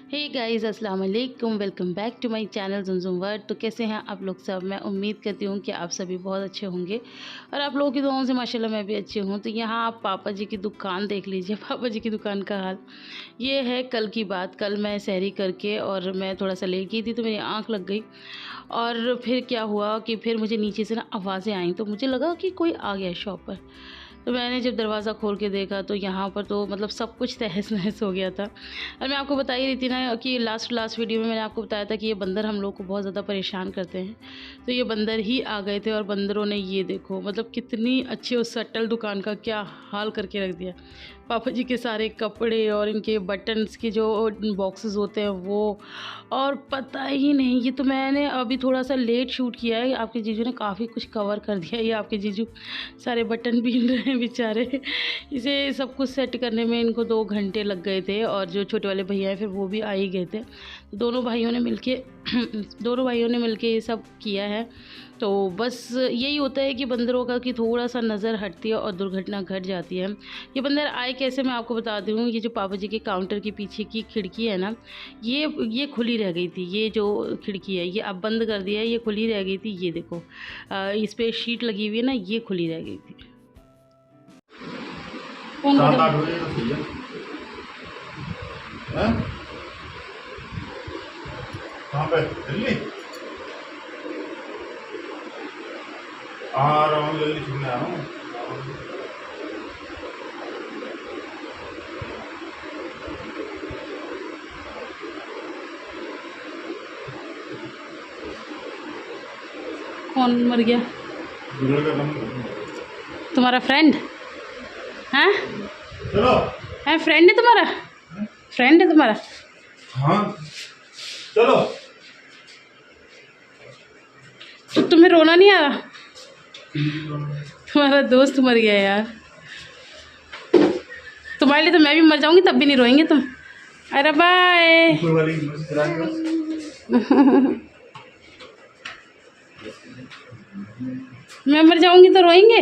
हे guys, अस्सलाम वालेकुम। Welcome back to my channel Zumzum World. तो कैसे हैं आप लोग सब? मैं उम्मीद करती हूँ कि आप सभी बहुत अच्छे होंगे और आप लोगों की दुआओं से माशाल्लाह मैं भी अच्छी हूँ। तो यहाँ आप पापा जी की दुकान देख लीजिए। पापा जी की दुकान का हाल ये है। कल की बात, कल मैं सहरी करके और मैं थोड़ा सा लेट गई थी तो मेरी आँख लग गई। और फिर क्या हुआ कि फिर मुझे नीचे से ना आवाज़ें आई, तो मुझे लगा कि कोई आ गया है शॉप पर। तो मैंने जब दरवाज़ा खोल के देखा तो यहाँ पर तो मतलब सब कुछ तहस-नहस हो गया था। और मैं आपको बता ही रही थी ना कि लास्ट वीडियो में मैंने आपको बताया था कि ये बंदर हम लोग को बहुत ज़्यादा परेशान करते हैं। तो ये बंदर ही आ गए थे और बंदरों ने ये देखो मतलब कितनी अच्छी उस सट्टल दुकान का क्या हाल करके रख दिया। पापा जी के सारे कपड़े और इनके बटन्स के जो बॉक्सेस होते हैं वो, और पता ही नहीं, ये तो मैंने अभी थोड़ा सा लेट शूट किया है। आपके जीजू ने काफ़ी कुछ कवर कर दिया। ये आपके जीजू सारे बटन बीन रहे हैं बेचारे। इसे सब कुछ सेट करने में इनको 2 घंटे लग गए थे और जो छोटे वाले भैया हैं फिर वो भी आ ही गए थे। तो दोनों भाइयों ने मिलके ये सब किया है। तो बस यही होता है कि बंदरों का कि थोड़ा सा नज़र हटती है और दुर्घटना घट जाती है। ये बंदर आए कैसे, मैं आपको बता दूँ। ये जो पापा जी के काउंटर के पीछे की खिड़की है ना, ये खुली रह गई थी। ये जो खिड़की है ये अब बंद कर दिया है, ये खुली रह गई थी। ये देखो इस पे शीट लगी हुई है ना, ये खुली रह गई थी। कौन 7-8 बजे तो सही है। हैं? कहाँ पे? दिल्ली? आ रहा हूँ, दिल्ली छूटने आ रहा हूँ। कौन मर गया? दूल्हे का काम करूँ। तुम्हारा फ्रेंड है? चलो। है फ्रेंड है तुम्हारा? फ्रेंड है तुम्हारा? हाँ चलो। तो तुम्हें रोना नहीं आ रहा? तुम्हारा दोस्त मर गया यार। तुम्हारे लिए तो मैं भी मर जाऊंगी तब भी नहीं रोएंगे तुम। अरे बाय। मैं मर जाऊंगी तो रोएंगे?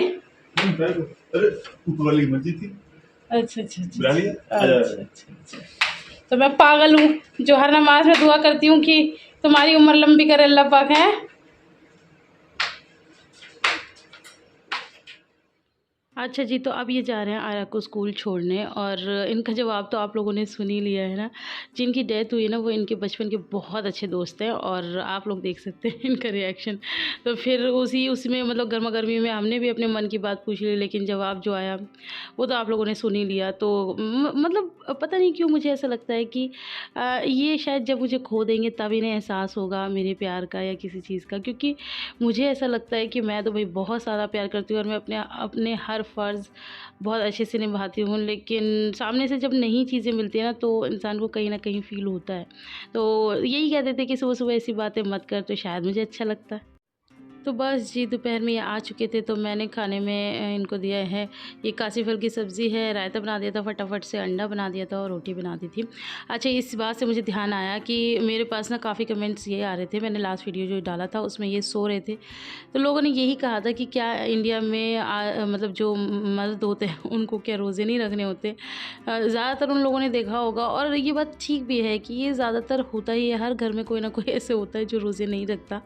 अरे ऊपर वाली मर्जी थी। अच्छा अच्छा बुला लिया? अच्छा अच्छा अच्छा। तो मैं पागल हूँ जो हर नमाज में दुआ करती हूँ कि तुम्हारी उम्र लंबी करे अल्लाह पाक। है अच्छा जी। तो अब ये जा रहे हैं आयरा को स्कूल छोड़ने और इनका जवाब तो आप लोगों ने सुन ही लिया है ना। जिनकी डेथ हुई है ना वो इनके बचपन के बहुत अच्छे दोस्त हैं और आप लोग देख सकते हैं इनका रिएक्शन। तो फिर उसमें मतलब गर्मा गर्मी में हमने भी अपने मन की बात पूछ ली, लेकिन जवाब जो आया वो तो आप लोगों ने सुन ही लिया। तो मतलब पता नहीं क्यों मुझे ऐसा लगता है कि ये शायद जब मुझे खो देंगे तब इन्हें एहसास होगा मेरे प्यार का या किसी चीज़ का, क्योंकि मुझे ऐसा लगता है कि मैं तो भाई बहुत ज़्यादा प्यार करती हूँ और मैं अपने अपने हर फ़र्ज़ बहुत अच्छे से निभाती हूँ। लेकिन सामने से जब नई चीज़ें मिलती हैं ना तो इंसान को कहीं न कहीं फ़ील होता है। तो यही कहते थे कि सुबह-सुबह ऐसी बातें मत कर, तो शायद मुझे अच्छा लगता है। तो बस जी, दोपहर में ये आ चुके थे तो मैंने खाने में इनको दिया है, ये कासी फल की सब्ज़ी है, रायता बना दिया था फटाफट से, अंडा बना दिया था और रोटी बना दी थी। अच्छा, इस बात से मुझे ध्यान आया कि मेरे पास ना काफ़ी कमेंट्स ये आ रहे थे, मैंने लास्ट वीडियो जो डाला था उसमें ये सो रहे थे। तो लोगों ने यही कहा था कि क्या इंडिया में मतलब जो मर्द होते हैं उनको क्या रोज़े नहीं रखने होते? ज़्यादातर उन लोगों ने देखा होगा और ये बात ठीक भी है कि ये ज़्यादातर होता ही है, हर घर में कोई ना कोई ऐसे होता है जो रोज़े नहीं रखता।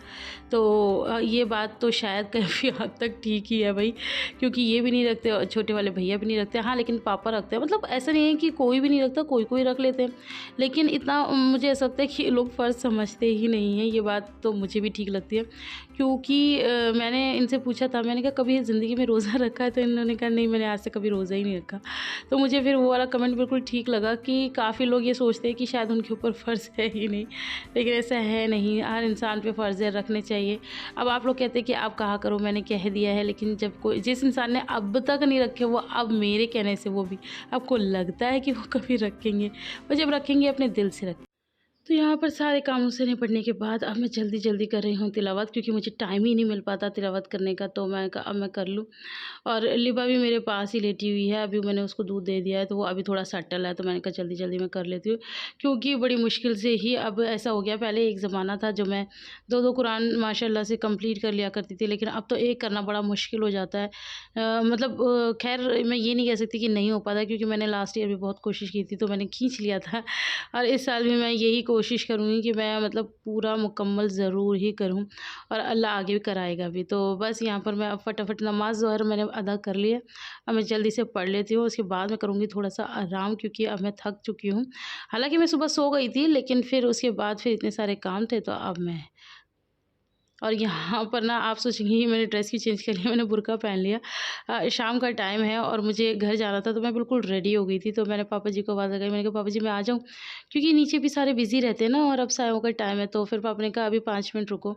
तो ये बात तो शायद काफ़ी हद तक ठीक ही है भाई, क्योंकि ये भी नहीं रखते और छोटे वाले भैया भी नहीं रखते। हाँ, लेकिन पापा रखते हैं। मतलब ऐसा नहीं है कि कोई भी नहीं रखता, कोई रख लेते हैं। लेकिन इतना मुझे ऐसा लगता है कि लोग फ़र्ज़ समझते ही नहीं हैं। ये बात तो मुझे भी ठीक लगती है, क्योंकि मैंने इनसे पूछा था, मैंने कहा कभी ज़िंदगी में रोज़ा रखा है? तो इन्होंने कहा नहीं, मैंने आज तक कभी रोज़ा ही नहीं रखा। तो मुझे फिर वो वाला कमेंट बिल्कुल ठीक लगा कि काफ़ी लोग ये सोचते हैं कि शायद उनके ऊपर फ़र्ज़ है ही नहीं, लेकिन ऐसा है नहीं। हर इंसान पे फ़र्ज़ रखने चाहिए। अब आप लोग कहते हैं कि आप कहा करो, मैंने कह दिया है, लेकिन जब कोई जिस इंसान ने अब तक नहीं रखे वो अब मेरे कहने से वो भी आपको लगता है कि वो कभी रखेंगे, और जब रखेंगे अपने दिल से रखेंगे। तो यहाँ पर सारे कामों से निपटने के बाद अब मैं जल्दी-जल्दी कर रही हूँ तिलावत, क्योंकि मुझे टाइम ही नहीं मिल पाता तिलावत करने का, तो मैं कहा अब मैं कर लूँ। और लिबा भी मेरे पास ही लेटी हुई है, अभी मैंने उसको दूध दे दिया है, तो वो अभी थोड़ा सेटल है, तो मैंने कहा जल्दी-जल्दी मैं कर लेती हूँ। क्योंकि बड़ी मुश्किल से ही अब ऐसा हो गया, पहले एक ज़माना था जो मैं 2-2 कुरान माशाल्लाह से कंप्लीट कर लिया करती थी, लेकिन अब तो एक करना बड़ा मुश्किल हो जाता है। मतलब ख़ैर मैं ये नहीं कह सकती कि नहीं हो पाता, क्योंकि मैंने लास्ट ईयर भी बहुत कोशिश की थी, तो मैंने खींच लिया था। और इस साल भी मैं यही कोशिश करूँगी कि मैं मतलब पूरा मुकम्मल ज़रूर ही करूँ, और अल्लाह आगे भी कराएगा भी। तो बस यहाँ पर मैं अब फटाफट नमाज़ ज़ोहर मैंने अदा कर ली है। अब मैं जल्दी से पढ़ लेती हूँ, उसके बाद मैं करूँगी थोड़ा-सा आराम, क्योंकि अब मैं थक चुकी हूँ। हालाँकि मैं सुबह सो गई थी, लेकिन फिर उसके बाद फिर इतने सारे काम थे, तो अब मैं और यहाँ पर ना आप सोचेंगी मैंने ड्रेस भी चेंज कर लिया, मैंने बुर्का पहन लिया। शाम का टाइम है और मुझे घर जाना था, तो मैं बिल्कुल रेडी हो गई थी। तो मैंने पापा जी को आवाज़ लगाई, मैंने कहा पापा जी मैं आ जाऊँ? क्योंकि नीचे भी सारे बिज़ी रहते हैं ना, और अब सायों का टाइम है। तो फिर पापा ने कहा अभी 5 मिनट रुको।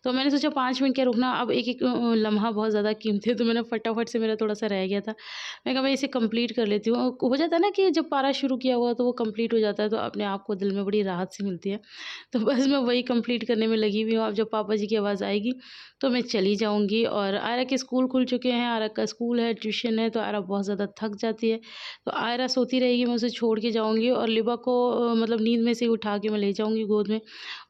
तो मैंने सोचा 5 मिनट क्या रुकना, अब एक-एक लम्हा बहुत ज़्यादा कीमती है, तो मैंने फटाफट से मेरा थोड़ा-सा रह गया था। मैंने कहा मैं इसे कंप्लीट कर लेती हूँ। हो जाता है ना कि जब पारा शुरू किया हुआ तो वो कंप्लीट हो जाता है, तो अपने आप को दिल में बड़ी राहत सी मिलती है। तो बस मैं वही कंप्लीट करने में लगी हुई हूँ। अब जब पापा जी की आवाज़ आएगी तो मैं चली जाऊँगी। और आयरा के स्कूल खुल चुके हैं, आयरा का स्कूल है, ट्यूशन है, तो आयरा बहुत ज़्यादा थक जाती है। तो आयरा सोती रहेगी, मैं उसे छोड़ के जाऊँगी, और लिबा को मतलब नींद में से ही उठा के मैं ले जाऊँगी गोद में,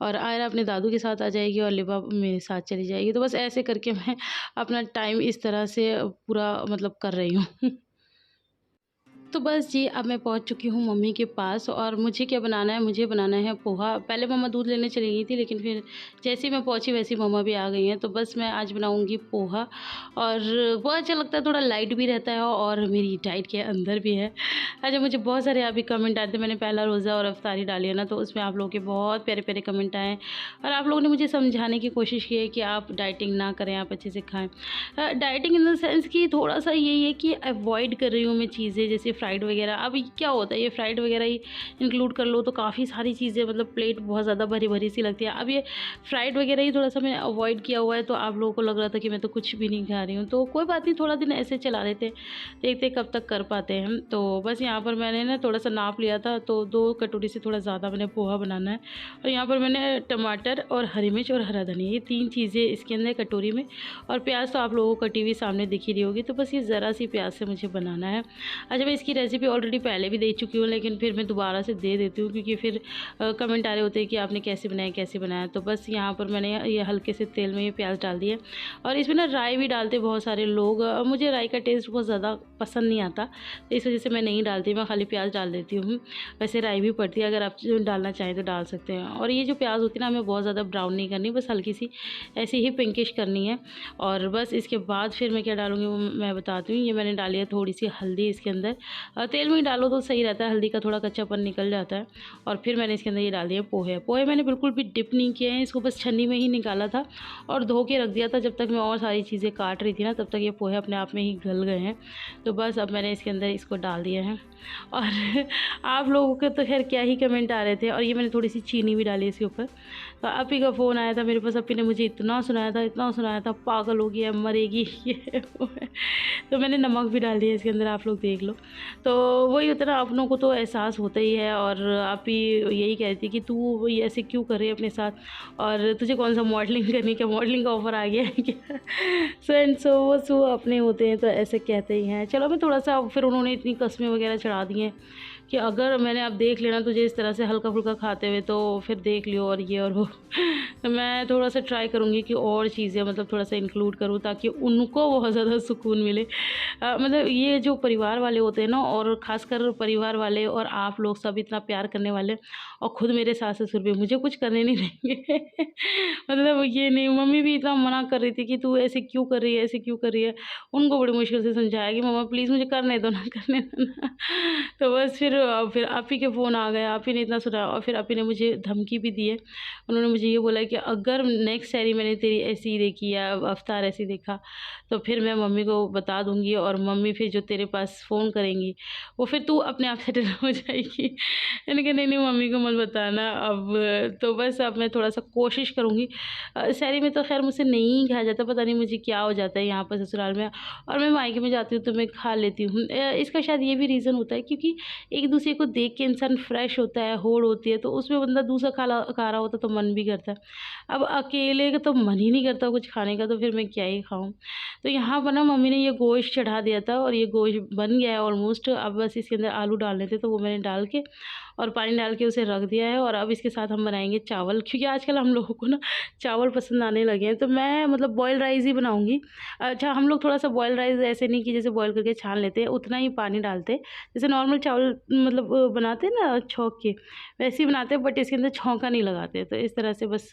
और आयरा अपने दादू के साथ आ जाएगी और लिबा मेरे साथ चली जाएगी। तो बस ऐसे करके मैं अपना टाइम इस तरह से पूरा मतलब कर रही हूँ। तो बस जी, अब मैं पहुँच चुकी हूँ मम्मी के पास, और मुझे क्या बनाना है, मुझे बनाना है पोहा। पहले मम्मा दूध लेने चली गई थी, लेकिन फिर जैसे ही मैं पहुँची वैसे ही मम्मा भी आ गई हैं। तो बस मैं आज बनाऊँगी पोहा, और बहुत अच्छा लगता है, थोड़ा लाइट भी रहता है और मेरी डाइट के अंदर भी है। अच्छा, मुझे बहुत सारे अभी कमेंट आए थे, मैंने पहला रोज़ा और इफ्तारी डाली है ना, तो उसमें आप लोगों के बहुत प्यारे-प्यारे कमेंट आए, और आप लोगों ने मुझे समझाने की कोशिश की है कि आप डाइटिंग ना करें, आप अच्छे से खाएँ। डाइटिंग इन द सेंस कि थोड़ा-सा यही है कि अवॉइड कर रही हूँ मैं चीज़ें, जैसे फ्राइड वगैरह। अब ये क्या होता है, ये फ्राइड वगैरह ही इंक्लूड कर लो तो काफ़ी सारी चीज़ें, मतलब प्लेट बहुत ज़्यादा भरी-भरी सी लगती है। अब ये फ्राइड वगैरह ही थोड़ा-सा मैंने अवॉइड किया हुआ है, तो आप लोगों को लग रहा था कि मैं तो कुछ भी नहीं खा रही हूँ। तो कोई बात नहीं, थोड़ा दिन ऐसे चला लेते हैं, देखते हैं कब तक कर पाते हैं हम। तो बस यहाँ पर मैंने ना थोड़ा-सा नाप लिया था, तो 2 कटोरी से थोड़ा ज़्यादा मैंने पोहा बनाना है। और यहाँ पर मैंने टमाटर और हरी मिर्च और हरा धनिया, ये 3 चीज़ें इसके अंदर कटोरी में, और प्याज़ तो आप लोगों को कटी हुई सामने दिख ही रही होगी। तो बस ये ज़रा सी प्याज़ से मुझे बनाना है। अच्छा, मैं इसकी रेसिपी ऑलरेडी पहले भी दे चुकी हूँ, लेकिन फिर मैं दोबारा से दे देती हूँ, क्योंकि फिर कमेंट आ रहे होते हैं कि आपने कैसे बनाया, कैसे बनाया। तो बस यहाँ पर मैंने ये हल्के से तेल में ये प्याज़ डाल दिए, और इसमें ना राई भी डालते बहुत सारे लोग। मुझे राई का टेस्ट बहुत ज़्यादा पसंद नहीं आता, तो इस वजह से मैं नहीं डालती, मैं खाली प्याज़ डाल देती हूँ। वैसे राई भी पड़ती है, अगर आप डालना चाहें तो डाल सकते हैं। और ये जो प्याज़ होती है ना, हमें बहुत ज़्यादा ब्राउन नहीं करनी, बस हल्की सी ऐसे ही पिंकिश करनी है। और बस इसके बाद फिर मैं क्या डालूँगी वो मैं बताती हूँ। ये मैंने डाली है थोड़ी सी हल्दी इसके अंदर, तेल में ही डालो तो सही रहता है, हल्दी का थोड़ा कच्चापन निकल जाता है। और फिर मैंने इसके अंदर ये डाल दिए पोहे। पोहे मैंने बिल्कुल भी डिप नहीं किए हैं, इसको बस छन्नी में ही निकाला था और धो के रख दिया था। जब तक मैं और सारी चीज़ें काट रही थी ना, तब तक ये पोहे अपने आप में ही गल गए हैं। तो बस अब मैंने इसके अंदर इसको डाल दिया है। और आप लोगों के तो खैर क्या ही कमेंट आ रहे थे। और ये मैंने थोड़ी सी चीनी भी डाली इसके ऊपर। तो अपी का फ़ोन आया था मेरे पास, अपी ने मुझे इतना सुनाया था, इतना सुनाया था, पागल हो गया, मरेगी ये वो है। तो मैंने नमक भी डाल दिया इसके अंदर, आप लोग देख लो। तो वही होता है ना, अपनों को तो एहसास होता ही है। और आपी यही कहती कि तू ये ऐसे क्यों कर रही है अपने साथ, और तुझे कौन सा मॉडलिंग करनी, क्या मॉडलिंग का ऑफ़र आ गया है क्या? सो एंड सो अपने होते हैं तो ऐसे कहते ही हैं। चलो मैं थोड़ा-सा, फिर उन्होंने इतनी कस्में वगैरह चढ़ा दी हैं कि अगर मैंने अब देख लेना तुझे इस तरह से हल्का-फुल्का खाते हुए, तो फिर देख लियो, और ये और वो। तो मैं थोड़ा-सा ट्राई करूँगी कि और चीज़ें मतलब थोड़ा-सा इंक्लूड करूँ, ताकि उनको बहुत ज़्यादा सुकून मिले। मतलब ये जो परिवार वाले होते हैं ना, और ख़ासकर परिवार वाले और आप लोग सब इतना प्यार करने वाले, और खुद मेरे सास-ससुर भी मुझे कुछ करने नहीं देंगे। मतलब ये नहीं, मम्मी भी इतना मना कर रही थी कि तू ऐसे क्यों कर रही है, ऐसे क्यों कर रही है। उनको बड़ी मुश्किल से समझाया कि मम्मा प्लीज़ मुझे करने दो ना, करने दो ना। तो बस फिर आप ही के फ़ोन आ गए, आप ही ने इतना सुनाया, और फिर आप ही ने मुझे धमकी भी दी है। उन्होंने मुझे ये बोला कि अगर नेक्स्ट सैरी मैंने तेरी ऐसी देखी या अवतार ऐसी देखा, तो फिर मैं मम्मी को बता दूँगी, और मम्मी फिर जो तेरे पास फ़ोन करेंगी, वो फिर तू अपने आप सेटल हो जाएगी। मैंने कहा नहीं मम्मी को मत बताना अब। तो बस अब मैं थोड़ा-सा कोशिश करूँगी। सैरी में तो ख़ैर मुझसे नहीं खाया जाता, पता नहीं मुझे क्या हो जाता है यहाँ पर ससुराल में, और मैं मायके में जाती हूँ तो मैं खा लेती हूँ। इसका शायद ये भी रीज़न होता है, क्योंकि एक दूसरे को देख के इंसान फ्रेश होता है, होड़ होती है, तो उसमें बंदा दूसरा खा रहा होता तो मन भी करता है। अब अकेले का तो मन ही नहीं करता कुछ खाने का, तो फिर मैं क्या ही खाऊँ। तो यहाँ पर ना मम्मी ने ये गोश्त चढ़ा दिया था और ये गोश्त बन गया है ऑलमोस्ट। अब बस इसके अंदर आलू डालने थे, तो वो मैंने डाल के और पानी डाल के उसे रख दिया है। और अब इसके साथ हम बनाएंगे चावल, क्योंकि आजकल हम लोगों को ना चावल पसंद आने लगे हैं। तो मैं मतलब बॉयल राइस ही बनाऊंगी। अच्छा, हम लोग थोड़ा सा बॉयल राइस ऐसे नहीं कि जैसे बॉयल करके छान लेते हैं, उतना ही पानी डालते हैं जैसे नॉर्मल चावल मतलब बनाते हैं ना छौंक के, वैसे ही बनाते हैं, बट इसके अंदर छौंका नहीं लगाते। तो इस तरह से बस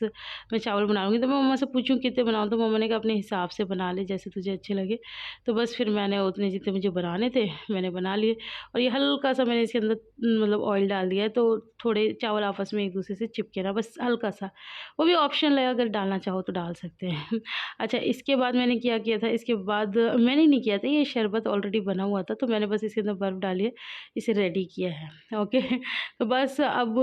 मैं चावल बनाऊंगी। तो मैं मम्मा से पूछूं कितने बनाऊं, तो मम्मा ने कहा अपने हिसाब से बना ले, जैसे तुझे अच्छे लगे। तो बस फिर मैंने उतने जितने मुझे बनाने थे मैंने बना लिए। और ये हल्का सा मैंने इसके अंदर मतलब ऑयल डाल दिया है, तो थोड़े चावल आपस में एक दूसरे से चिपके ना, बस हल्का सा। वो भी ऑप्शनल है, अगर डालना चाहो तो डाल सकते हैं। अच्छा, इसके बाद मैंने क्या किया था, इसके बाद मैंने नहीं किया था, ये शरबत ऑलरेडी बना हुआ था, तो मैंने बस इसके अंदर बर्फ़ डाली है, इसे रेडी किया है। ओके। तो बस अब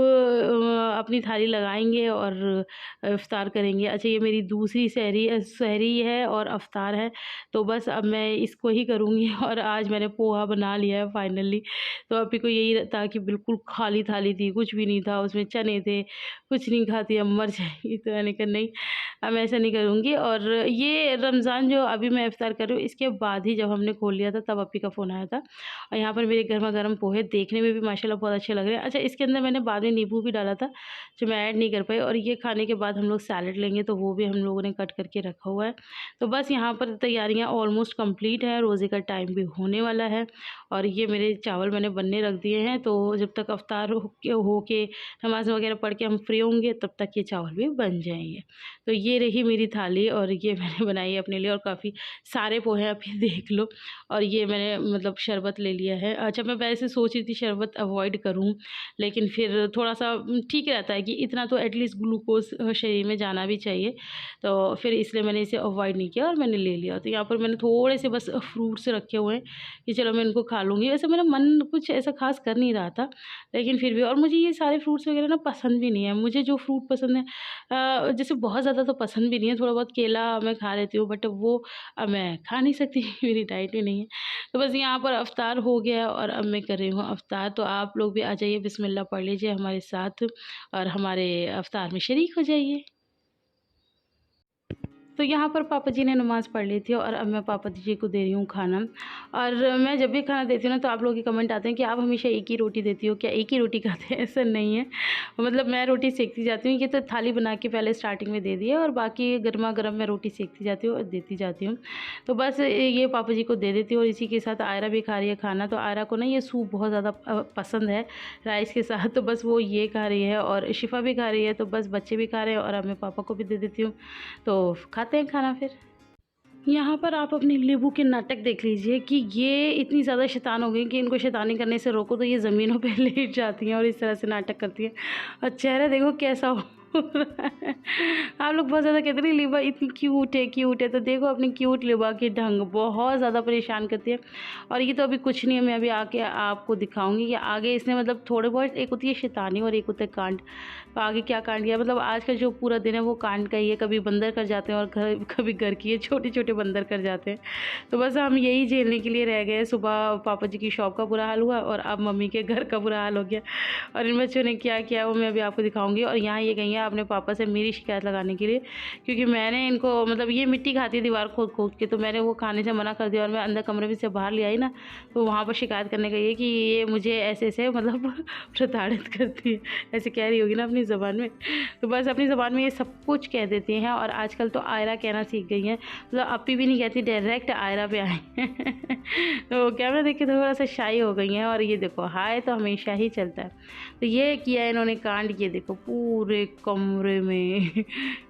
अपनी थाली लगाएंगे और इफ्तार करेंगे। अच्छा, ये मेरी दूसरी सहरी है और इफ्तार है, तो बस अब मैं इसको ही करूँगी। और आज मैंने पोहा बना लिया है फाइनली। तो अभी को यही था कि बिल्कुल खाली थाली थी, कुछ भी नहीं था उसमें, चने थे, कुछ नहीं खाती, अब मर जाएगी। तो मैंने कहा नहीं, अब मैं ऐसा नहीं करूँगी। और ये रमज़ान जो अभी मैं इफ्तार कर रही हूँ, इसके बाद ही जब हमने खोल लिया था तब अप्पी का फ़ोन आया था। और यहाँ पर मेरे गरमा-गरम पोहे देखने में भी माशाल्लाह बहुत अच्छे लग रहे हैं। अच्छा, इसके अंदर मैंने बाद में नींबू भी डाला था, जो मैं ऐड नहीं कर पाई। और ये खाने के बाद हम लोग सैलेड लेंगे, तो वो भी हम लोगों ने कट करके रखा हुआ है। तो बस यहाँ पर तैयारियाँ ऑलमोस्ट कंप्लीट है, रोज़े का टाइम भी होने वाला है। और ये मेरे चावल मैंने बनने रख दिए हैं, तो जब तक इफ्तार हो के नमाज़ वगैरह पढ़ के हम फ्री होंगे, तब तक ये चावल भी बन जाएंगे। तो ये रही मेरी थाली, और ये मैंने बनाई है अपने लिए, और काफ़ी सारे पोहे हैं, आप ये देख लो। और ये मैंने मतलब शरबत ले लिया है। अच्छा, मैं वैसे सोच रही थी शरबत अवॉइड करूँ, लेकिन फिर थोड़ा-सा ठीक रहता है कि इतना तो एटलीस्ट ग्लूकोज़ शरीर में जाना भी चाहिए, तो फिर इसलिए मैंने इसे अवॉइड नहीं किया और मैंने ले लिया। तो यहाँ पर मैंने थोड़े से बस फ्रूट्स रखे हुए हैं कि चलो मैं इनको खा लूँगी। वैसे मेरा मन कुछ ऐसा ख़ास कर नहीं रहा था, लेकिन फिर भी, और मुझे ये सारे फ्रूट्स वगैरह ना पसंद भी नहीं है। मुझे जो फ्रूट पसंद है जैसे बहुत ज़्यादा तो पसंद भी नहीं है, थोड़ा बहुत केला मैं खा लेती हूँ, बट वो मैं खा नहीं सकती। मेरी डाइट में नहीं है। तो बस यहाँ पर इफ्तार हो गया है और अब मैं कर रही हूँ इफ्तार। तो आप लोग भी आ जाइए, बिस्मिल्लाह पढ़ लीजिए हमारे साथ और हमारे इफ्तार में शरीक हो जाइए। तो यहाँ पर पापा जी ने नमाज़ पढ़ ली थी और अब मैं पापा जी को दे रही हूँ खाना। और मैं जब भी खाना देती हूँ ना, तो आप लोगों के कमेंट आते हैं कि आप हमेशा एक ही रोटी देती हो, क्या एक ही रोटी खाते हैं? ऐसा नहीं है, मतलब मैं रोटी सेकती जाती हूँ। ये तो थाली बना के पहले स्टार्टिंग में दे दी है, और बाकी गर्मा गर्म मैं रोटी सेकती जाती हूँ और देती जाती हूँ। तो बस ये पापा जी को दे देती हूँ, और इसी के साथ आयरा भी खा रही है खाना। तो आयरा को ना ये सूप बहुत ज़्यादा पसंद है राइस के साथ, तो बस वो ये खा रही है, और शिफा भी खा रही है। तो बस बच्चे भी खा रहे हैं, और अब मैं पापा को भी दे देती हूँ, तो खाते हैं खाना फिर। यहाँ पर आप अपने लीबू के नाटक देख लीजिए कि ये इतनी ज़्यादा शैतान हो गई कि इनको शैतानी करने से रोको तो ये ज़मीनों पे लेट जाती हैं और इस तरह से नाटक करती हैं। और चेहरा देखो कैसा हो रहा है। आप लोग बहुत ज़्यादा कहते हैं लिबा इतनी क्यूट है, तो देखो अपनी क्यूट लिबा की ढंग बहुत ज़्यादा परेशान करती है। और ये तो अभी कुछ नहीं है, मैं अभी आके आपको दिखाऊंगी कि आगे इसने मतलब थोड़े बहुत, एक होती है शैतानी और एक होता है कांड। तो आगे क्या कांड किया, मतलब आज का जो पूरा दिन है वो कांड का ही है। कभी बंदर कर जाते हैं और कभी घर की है छोटे छोटे बंदर कर जाते हैं। तो बस हम यही झेलने के लिए रह गए। सुबह पापा जी की शॉप का बुरा हाल हुआ और अब मम्मी के घर का बुरा हाल हो गया। और इन बच्चों ने क्या किया वो मैं अभी आपको दिखाऊंगी। और यहाँ ये गई है अपने पापा से मेरी शिकायत लगाने के लिए, क्योंकि मैंने इनको मतलब ये मिट्टी खाती है दीवार खोद खोद के, तो मैंने वो खाने से मना कर दिया और मैं अंदर कमरे में से बाहर ले आई ना, तो वहाँ पर शिकायत करने का ये कि ये मुझे ऐसे ऐसे मतलब प्रताड़ित करती है, ऐसे कह रही होगी ना अपनी ज़बान में। तो बस अपनी ज़बान में ये सब कुछ कह देती हैं। और आजकल तो आयरा कहना सीख गई हैं, मतलब अपी भी नहीं कहती, डायरेक्ट आयरा पे आई हैं। तो कैमरा देख के थोड़ा सा शाई हो गई हैं। और ये देखो हाय तो हमेशा ही चलता है। तो ये किया इन्होंने कांड, ये देखो पूरे कमरे में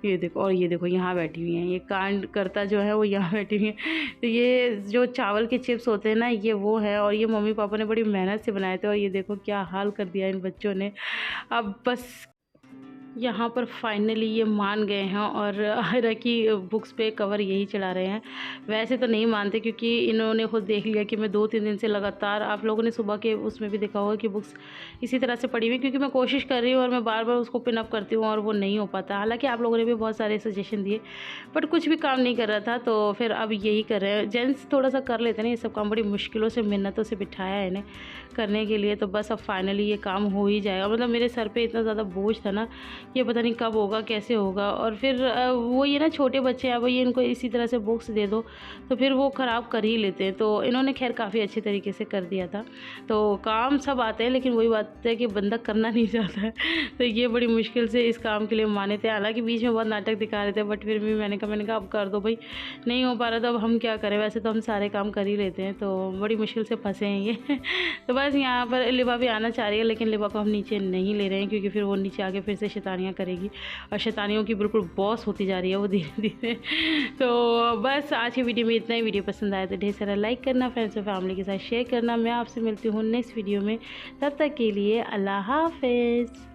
ये देखो, और ये देखो यहाँ बैठी हुई हैं, ये कांड करता जो है वो यहाँ बैठी हुई हैं। तो ये जो चावल के चिप्स होते हैं ना, ये वो है, और ये मम्मी पापा ने बड़ी मेहनत से बनाए थे। और ये देखो क्या हाल कर दिया इन बच्चों ने। अब बस यहाँ पर फाइनली ये मान गए हैं और आयरा की बुक्स पे कवर यही चढ़ा रहे हैं। वैसे तो नहीं मानते क्योंकि इन्होंने खुद देख लिया कि मैं 2-3 दिन से लगातार, आप लोगों ने सुबह के उसमें भी देखा होगा कि बुक्स इसी तरह से पड़ी हुई, क्योंकि मैं कोशिश कर रही हूँ और मैं बार-बार उसको पिन अप करती हूँ और वो नहीं हो पाता। हालाँकि आप लोगों ने भी बहुत सारे सजेशन दिए बट कुछ भी काम नहीं कर रहा था, तो फिर अब यही कर रहे हैं। जेंट्स थोड़ा सा कर लेते हैं ना ये सब काम, बड़ी मुश्किलों से मिन्नतों से बिठाया है इन्हें करने के लिए, तो बस अब फाइनली ये काम हो ही जाएगा। मतलब मेरे सर पे इतना ज़्यादा बोझ था ना, ये पता नहीं कब होगा, कैसे होगा। और फिर वो ये ना छोटे बच्चे हैं, अब ये इनको इसी तरह से बुक्स दे दो तो फिर वो ख़राब कर ही लेते हैं। तो इन्होंने खैर काफ़ी अच्छे तरीके से कर दिया था। तो काम सब आते हैं लेकिन वही बात है कि बंदा करना नहीं चाहता है, तो ये बड़ी मुश्किल से इस काम के लिए माने थे। हालाँकि बीच में बहुत नाटक दिखा रहे थे बट फिर भी मैंने कहा अब कर दो भाई, नहीं हो पा रहा तो अब हम क्या करें, वैसे तो हम सारे काम कर ही लेते हैं। तो बड़ी मुश्किल से फंसे हैं ये तो बस यहाँ पर लिबा भी आना चाह रही है लेकिन लिबा को हम नीचे नहीं ले रहे हैं क्योंकि फिर वो नीचे आके फिर से शैतानियाँ करेगी और शैतानियों की बिल्कुल बॉस होती जा रही है वो धीरे धीरे। तो बस आज की वीडियो में इतना ही। वीडियो पसंद आया तो ढेर सारा लाइक करना, फ्रेंड्स और फैमिली के साथ शेयर करना। मैं आपसे मिलती हूँ नेक्स्ट वीडियो में, तब तक के लिए अल्लाह हाफिज़।